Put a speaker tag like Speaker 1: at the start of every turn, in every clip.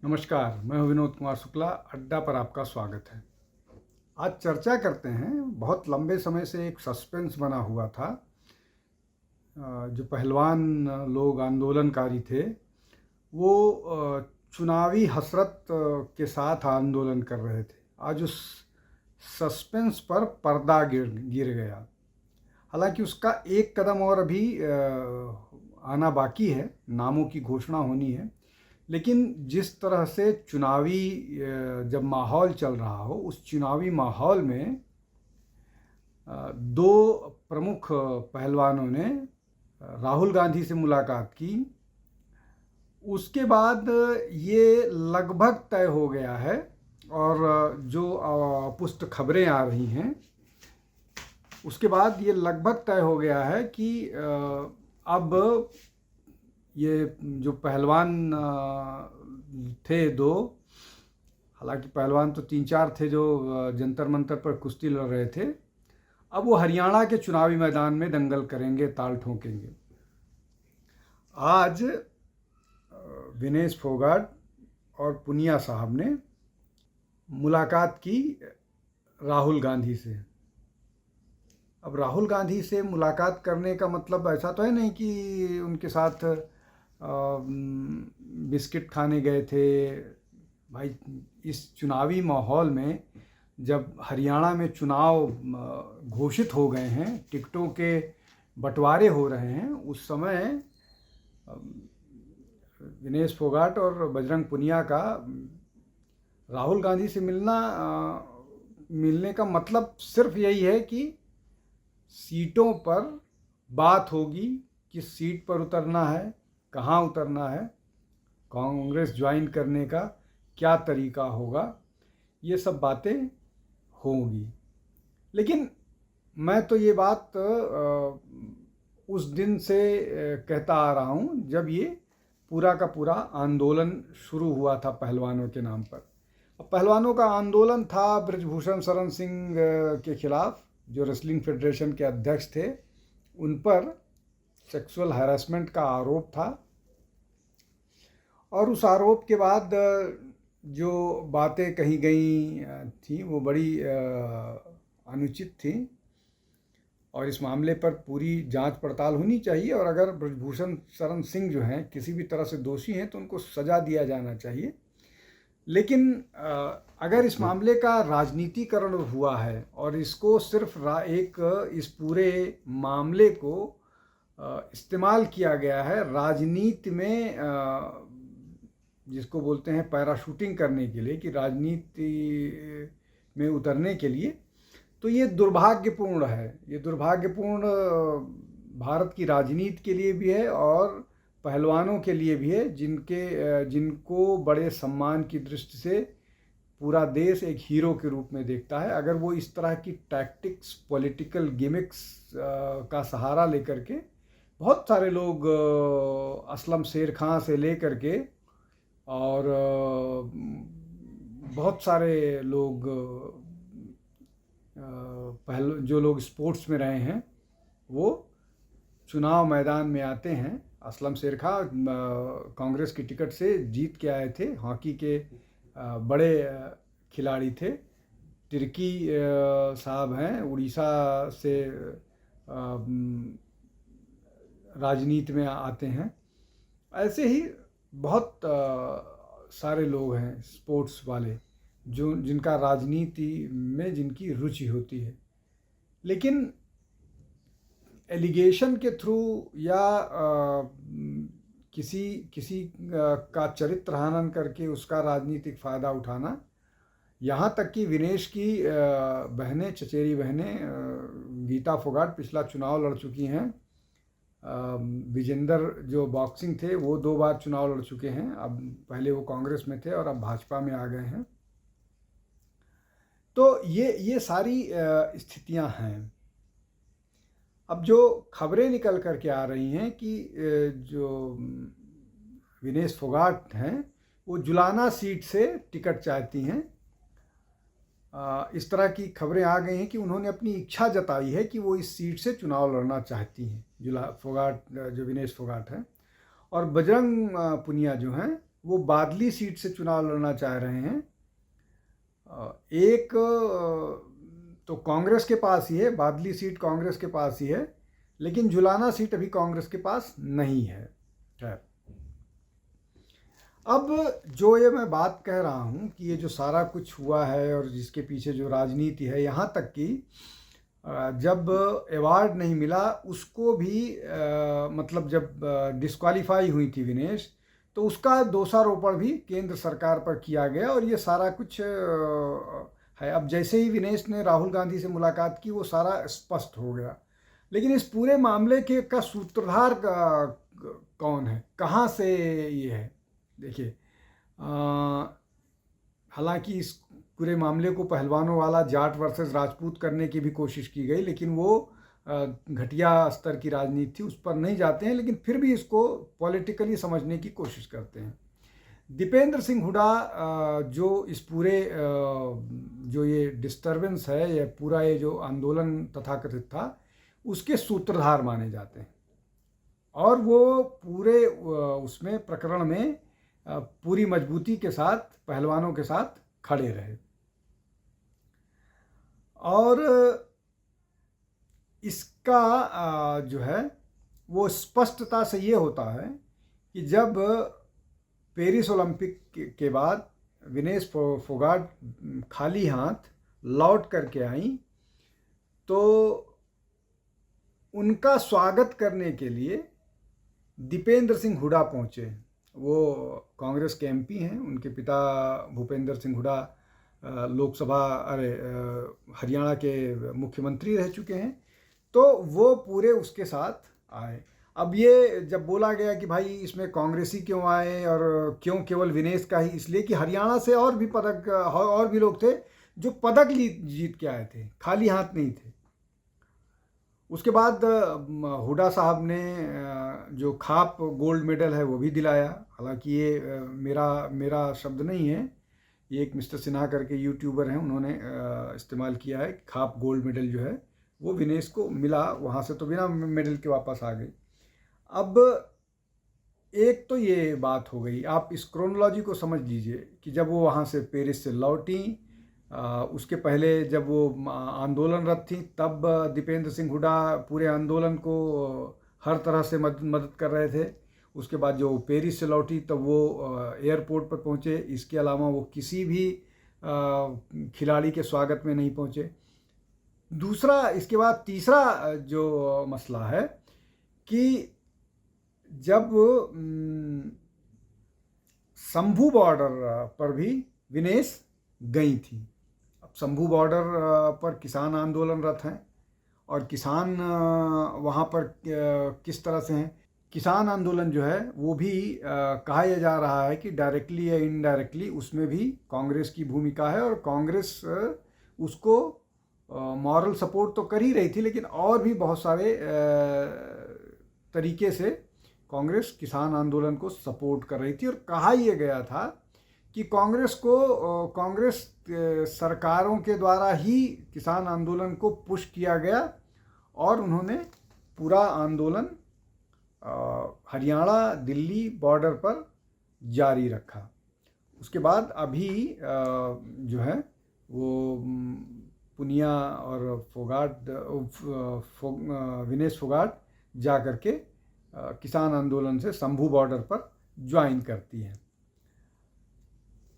Speaker 1: नमस्कार, मैं हूं विनोद कुमार शुक्ला। अड्डा पर आपका स्वागत है। आज चर्चा करते हैं, बहुत लंबे समय से एक सस्पेंस बना हुआ था। जो पहलवान लोग आंदोलनकारी थे, वो चुनावी हसरत के साथ आंदोलन कर रहे थे। आज उस सस्पेंस पर पर्दा गिर गिर गया। हालांकि उसका एक कदम और अभी आना बाकी है, नामों की घोषणा होनी है। लेकिन जिस तरह से चुनावी जब माहौल चल रहा हो, उस चुनावी माहौल में दो प्रमुख पहलवानों ने राहुल गांधी से मुलाकात की। उसके बाद ये लगभग तय हो गया है, और जो पुष्ट खबरें आ रही हैं, उसके बाद ये लगभग तय हो गया है कि अब ये जो पहलवान थे दो, हालांकि पहलवान तो 3-4 थे जो जंतर मंतर पर कुश्ती लड़ रहे थे, अब वो हरियाणा के चुनावी मैदान में दंगल करेंगे, ताल ठोकेंगे। आज विनेश फोगाट और पुनिया साहब ने मुलाकात की राहुल गांधी से। अब राहुल गांधी से मुलाकात करने का मतलब ऐसा तो है नहीं कि उनके साथ बिस्किट खाने गए थे। भाई, इस चुनावी माहौल में जब हरियाणा में चुनाव घोषित हो गए हैं, टिकटों के बंटवारे हो रहे हैं, उस समय विनेश फोगाट और बजरंग पुनिया का राहुल गांधी से मिलने का मतलब सिर्फ यही है कि सीटों पर बात होगी, किस सीट पर उतरना है, कहाँ उतरना है, कांग्रेस ज्वाइन करने का क्या तरीका होगा, ये सब बातें होंगी। लेकिन मैं तो ये बात उस दिन से कहता आ रहा हूँ जब ये पूरा का पूरा आंदोलन शुरू हुआ था पहलवानों के नाम पर। पहलवानों का आंदोलन था ब्रजभूषण शरण सिंह के खिलाफ, जो रेसलिंग फेडरेशन के अध्यक्ष थे। उन पर सेक्सुअल हैरेसमेंट का आरोप था, और उस आरोप के बाद जो बातें कही गई थी वो बड़ी अनुचित थी, और इस मामले पर पूरी जांच पड़ताल होनी चाहिए। और अगर ब्रजभूषण शरण सिंह जो हैं किसी भी तरह से दोषी हैं तो उनको सज़ा दिया जाना चाहिए। लेकिन अगर इस मामले का राजनीतिकरण हुआ है और इसको सिर्फ इस पूरे मामले को इस्तेमाल किया गया है राजनीति में, जिसको बोलते हैं पैराशूटिंग करने के लिए, कि राजनीति में उतरने के लिए, तो ये दुर्भाग्यपूर्ण है। ये दुर्भाग्यपूर्ण भारत की राजनीति के लिए भी है और पहलवानों के लिए भी है, जिनको बड़े सम्मान की दृष्टि से पूरा देश एक हीरो के रूप में देखता है। अगर वो इस तरह की टैक्टिक्स, पॉलिटिकल गिमिक्स का सहारा लेकर के, बहुत सारे लोग असलम शेर खां से लेकर के और बहुत सारे लोग जो लोग स्पोर्ट्स में रहे हैं, वो चुनाव मैदान में आते हैं। असलम शेर खां कांग्रेस की टिकट से जीत के आए थे, हॉकी के बड़े खिलाड़ी थे। तिर्की साहब हैं, उड़ीसा से राजनीति में आते हैं। ऐसे ही बहुत सारे लोग हैं स्पोर्ट्स वाले जिनका राजनीति में जिनकी रुचि होती है। लेकिन एलिगेशन के थ्रू या किसी का चरित्र हनन करके उसका राजनीतिक फ़ायदा उठाना, यहाँ तक कि विनेश की बहनें, चचेरी बहनें, गीता फोगाट पिछला चुनाव लड़ चुकी हैं। विजेंदर जो बॉक्सिंग थे वो 2 बार चुनाव लड़ चुके हैं। अब पहले वो कांग्रेस में थे और अब भाजपा में आ गए हैं। तो ये सारी स्थितियां हैं। अब जो खबरें निकल कर के आ रही हैं कि जो विनेश फोगाट हैं वो जुलाना सीट से टिकट चाहती हैं। इस तरह की खबरें आ गई हैं कि उन्होंने अपनी इच्छा जताई है कि वो इस सीट से चुनाव लड़ना चाहती हैं, जो विनेश फोगाट हैं। और बजरंग पुनिया जो हैं वो बादली सीट से चुनाव लड़ना चाह रहे हैं। एक तो कांग्रेस के पास ही है, बादली सीट कांग्रेस के पास ही है, लेकिन जुलाना सीट अभी कांग्रेस के पास नहीं है। खैर, अब जो ये मैं बात कह रहा हूँ कि ये जो सारा कुछ हुआ है और जिसके पीछे जो राजनीति है, यहाँ तक कि जब अवार्ड नहीं मिला उसको भी मतलब जब डिस्क्वालीफाई हुई थी विनेश, तो उसका दोषारोपण भी केंद्र सरकार पर किया गया और ये सारा कुछ है। अब जैसे ही विनेश ने राहुल गांधी से मुलाकात की वो सारा स्पष्ट हो गया, लेकिन इस पूरे मामले के का सूत्रधार कौन है, कहाँ से ये है? देखिए, हालांकि इस पूरे मामले को पहलवानों वाला जाट वर्सेस राजपूत करने की भी कोशिश की गई, लेकिन वो घटिया स्तर की राजनीति थी, उस पर नहीं जाते हैं, लेकिन फिर भी इसको पॉलिटिकली समझने की कोशिश करते हैं। दीपेंद्र सिंह हुड्डा जो इस पूरे जो ये डिस्टर्बेंस है, ये पूरा ये जो आंदोलन तथाकथित था, उसके सूत्रधार माने जाते हैं और वो पूरे उसमें प्रकरण में पूरी मजबूती के साथ पहलवानों के साथ खड़े रहे। और इसका जो है वो स्पष्टता से ये होता है कि जब पेरिस ओलंपिक के बाद विनेश फोगाट खाली हाथ लौट करके आई, तो उनका स्वागत करने के लिए दीपेंद्र सिंह हुड्डा पहुँचे। वो कांग्रेस के एमपी हैं, उनके पिता भूपेंद्र सिंह हुड्डा लोकसभा हरियाणा के मुख्यमंत्री रह चुके हैं, तो वो पूरे उसके साथ आए। अब ये जब बोला गया कि भाई इसमें कांग्रेसी क्यों आए और क्यों केवल विनेश का ही, इसलिए कि हरियाणा से और भी पदक और भी लोग थे जो पदक जीत के आए थे, खाली हाथ नहीं थे। उसके बाद हुड्डा साहब ने जो खाप गोल्ड मेडल है वो भी दिलाया। हालांकि ये मेरा शब्द नहीं है, ये एक मिस्टर सिन्हा करके यूट्यूबर हैं, उन्होंने इस्तेमाल किया है। खाप गोल्ड मेडल जो है वो विनेश को मिला, वहाँ से तो बिना मेडल के वापस आ गई। अब एक तो ये बात हो गई, आप इस क्रोनोलॉजी को समझ लीजिए कि जब वो वहाँ से पेरिस से लौटी, उसके पहले जब वो आंदोलनरत थी, तब दीपेंद्र सिंह हुड्डा पूरे आंदोलन को हर तरह से मदद कर रहे थे। उसके बाद जो पेरिस से लौटी तब वो एयरपोर्ट पर पहुँचे, इसके अलावा वो किसी भी खिलाड़ी के स्वागत में नहीं पहुँचे। दूसरा, इसके बाद तीसरा जो मसला है कि जब शंभू बॉर्डर पर भी विनेश गई थी। अब शंभू बॉर्डर पर किसान आंदोलनरत हैं और किसान वहाँ पर किस तरह से हैं, किसान आंदोलन जो है वो भी कहा यह जा रहा है कि डायरेक्टली या इनडायरेक्टली उसमें भी कांग्रेस की भूमिका है और कांग्रेस उसको मॉरल सपोर्ट तो कर ही रही थी, लेकिन और भी बहुत सारे तरीके से कांग्रेस किसान आंदोलन को सपोर्ट कर रही थी। और कहा यह गया था कि कांग्रेस सरकारों के द्वारा ही किसान आंदोलन को पुश किया गया और उन्होंने पूरा आंदोलन हरियाणा दिल्ली बॉर्डर पर जारी रखा। उसके बाद अभी जो है वो पुनिया और विनेश फोगाट जा कर के किसान आंदोलन से शंभू बॉर्डर पर ज्वाइन करती हैं।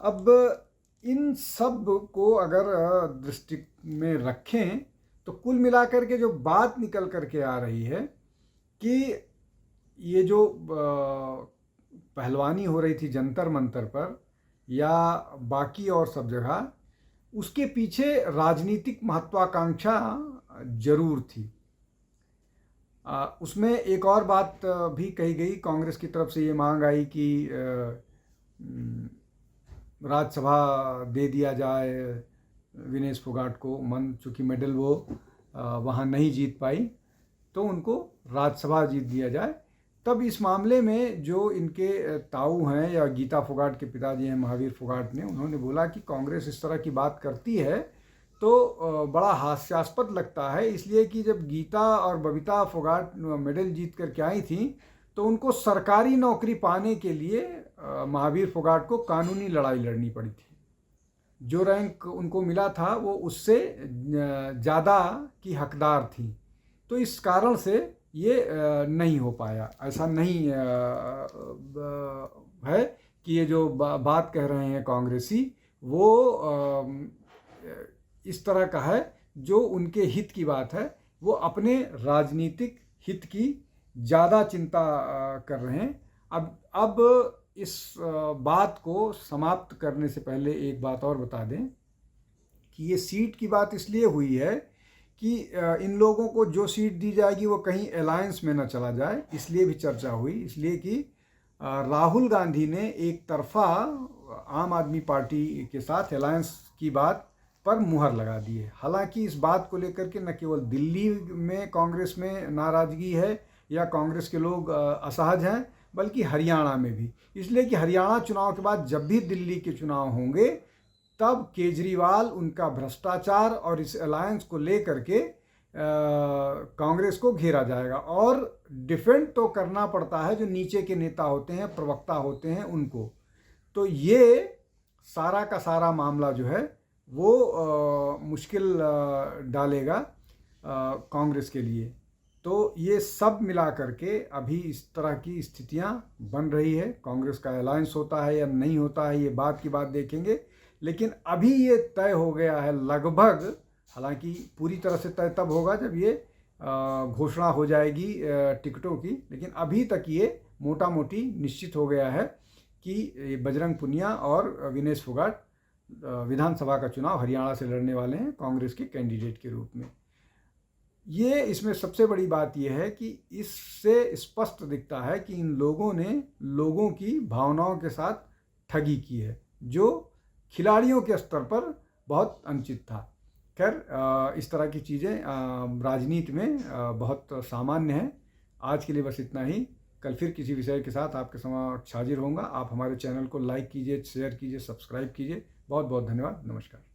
Speaker 1: अब इन सब को अगर दृष्टि में रखें तो कुल मिलाकर के जो बात निकल करके आ रही है कि ये जो पहलवानी हो रही थी जंतर मंतर पर या बाकी और सब जगह, उसके पीछे राजनीतिक महत्वाकांक्षा जरूर थी। उसमें एक और बात भी कही गई, कांग्रेस की तरफ से ये मांग आई कि राज्यसभा दे दिया जाए विनेश फोगाट को, चूँकि मेडल वो वहाँ नहीं जीत पाई तो उनको राज्यसभा जीत दिया जाए। तब इस मामले में जो इनके ताऊ हैं या गीता फोगाट के पिताजी हैं महावीर फोगाट ने, उन्होंने बोला कि कांग्रेस इस तरह की बात करती है तो बड़ा हास्यास्पद लगता है, इसलिए कि जब गीता और बबीता फोगाट मेडल जीत कर के आई थी तो उनको सरकारी नौकरी पाने के लिए महावीर फोगाट को कानूनी लड़ाई लड़नी पड़ी थी। जो रैंक उनको मिला था वो उससे ज़्यादा की हकदार थी, तो इस कारण से ये नहीं हो पाया। ऐसा नहीं है कि ये जो बात कह रहे हैं कांग्रेसी वो इस तरह का है जो उनके हित की बात है। वो अपने राजनीतिक हित की ज़्यादा चिंता कर रहे हैं। अब इस बात को समाप्त करने से पहले एक बात और बता दें कि ये सीट की बात इसलिए हुई है कि इन लोगों को जो सीट दी जाएगी वो कहीं अलायंस में न चला जाए, इसलिए भी चर्चा हुई। इसलिए कि राहुल गांधी ने एक तरफा आम आदमी पार्टी के साथ अलायंस की बात पर मुहर लगा दी है। हालांकि इस बात को लेकर के न केवल दिल्ली में कांग्रेस में नाराज़गी है या कांग्रेस के लोग असहज हैं, बल्कि हरियाणा में भी। इसलिए कि हरियाणा चुनाव के बाद जब भी दिल्ली के चुनाव होंगे तब केजरीवाल उनका भ्रष्टाचार और इस अलायंस को लेकर के कांग्रेस को घेरा जाएगा। और डिफेंड तो करना पड़ता है जो नीचे के नेता होते हैं, प्रवक्ता होते हैं, उनको। तो ये सारा का सारा मामला जो है वो मुश्किल डालेगा कांग्रेस के लिए। तो ये सब मिला करके अभी इस तरह की स्थितियां बन रही है। कांग्रेस का अलायंस होता है या नहीं होता है ये बात की बात देखेंगे, लेकिन अभी ये तय हो गया है लगभग। हालांकि पूरी तरह से तय तब होगा जब ये घोषणा हो जाएगी टिकटों की, लेकिन अभी तक ये मोटा मोटी निश्चित हो गया है कि बजरंग पुनिया और विनेश फोगाट विधानसभा का चुनाव हरियाणा से लड़ने वाले हैं कांग्रेस के कैंडिडेट के रूप में। ये इसमें सबसे बड़ी बात यह है कि इससे स्पष्ट दिखता है कि इन लोगों ने लोगों की भावनाओं के साथ ठगी की है, जो खिलाड़ियों के स्तर पर बहुत अनुचित था। खैर इस तरह की चीज़ें राजनीति में बहुत सामान्य हैं। आज के लिए बस इतना ही। कल फिर किसी विषय के साथ आपके समक्ष हाजिर होऊंगा। आप हमारे चैनल को लाइक कीजिए, शेयर कीजिए, सब्सक्राइब कीजिए। बहुत बहुत धन्यवाद। नमस्कार।